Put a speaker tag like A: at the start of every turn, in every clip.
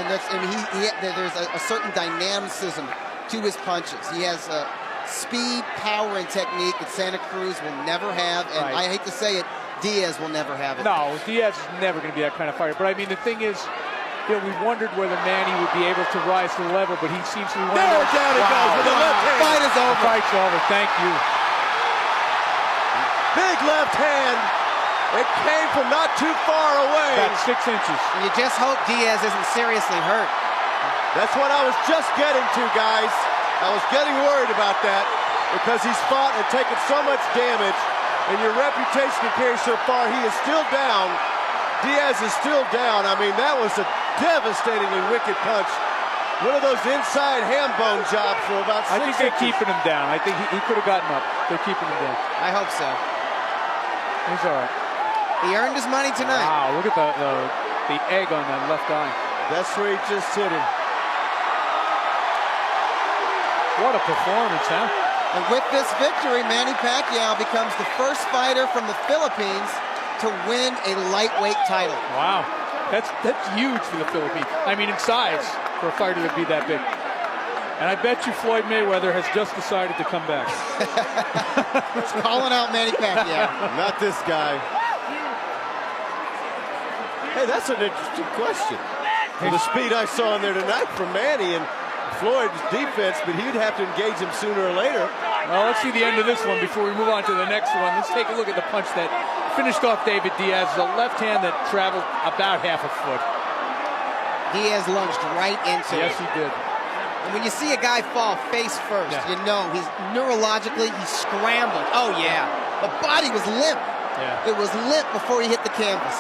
A: and that's, I mean, there's a certain dynamicism to his punches. He has speed, power, and technique that Santa Cruz will never have, and I hate to say it, Diaz will never have it.
B: No, Diaz is never going to be that kind of fighter. But I mean, the thing is, you know, we wondered whether Manny would be able to rise to the level, but he seems to be one of those.
C: Down he goes with the left hand.
A: Fight is over.
B: The fight's over. Thank you.
C: Big left hand. It came from not too far away.
B: About 6 inches.
A: You just hope Diaz isn't seriously hurt.
C: That's what I was just getting to, guys. I was getting worried about that because he's fought and taken so much damage, and your reputation to carry so far. He is still down. Diaz is still down. I mean, that was a devastatingly wicked punch. One of those inside ham bone jobs for about 6 inches.
B: I think they're keeping him down. I think he could have gotten up. They're keeping him down.
A: I hope so.
B: He's all right.
A: He earned his money tonight.
B: Wow, look at the egg on that left eye.
C: That's where he just hit him.
B: What a performance, huh?
A: And with this victory, Manny Pacquiao becomes the first fighter from the Philippines to win a lightweight title.
B: Wow, that's huge for the Philippines. I mean, in size, for a fighter to be that big. And I bet you Floyd Mayweather has just decided to come back.
A: He's calling out Manny Pacquiao.
C: Not this guy. Hey, that's an interesting question. For the speed I saw in there tonight from Manny and Floyd's defense, but he'd have to engage him sooner or later.
B: Well, let's see the end of this one before we move on to the next one. Let's take a look at the punch that finished off David Diaz. The left hand that traveled about half a foot.
A: Diaz lunged right into it.
B: Yes, he did.
A: And when you see a guy fall face first, you know he's neurologically, he scrambled. Oh, yeah. The body was limp.
B: Yeah.
A: It was limp before he hit the canvas.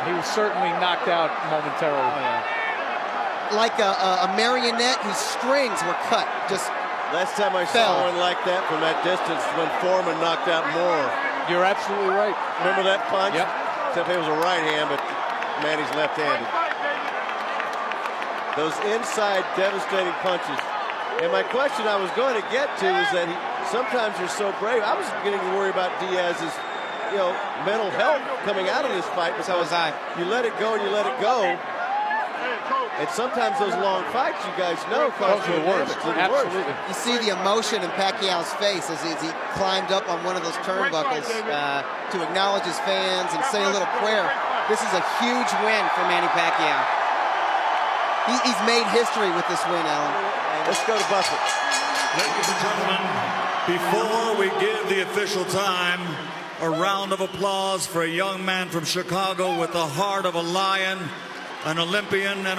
B: He was certainly knocked out momentarily.
A: Oh, yeah. Like a marionette whose strings were cut. Just
C: last time I saw one like that from that distance when Foreman knocked out Moore.
B: You're absolutely right.
C: Remember that punch?
B: Yep.
C: Except it was a right hand, but Manny's left-handed. Those inside devastating punches. And my question I was going to get to is that sometimes you're so brave. I was beginning to worry about Diaz's, mental health coming out of this fight.
A: So was I.
C: You let it go and you let it go. And sometimes those long fights, you guys know, cause you the worst.
B: Absolutely.
A: You see the emotion in Pacquiao's face as he climbed up on one of those turnbuckles to acknowledge his fans and say a little prayer. This is a huge win for Manny Pacquiao. He's made history with this win, Alan.
C: Let's go to Buffett.
D: Ladies and gentlemen, before we give the official time, a round of applause for a young man from Chicago with the heart of a lion, an Olympian and a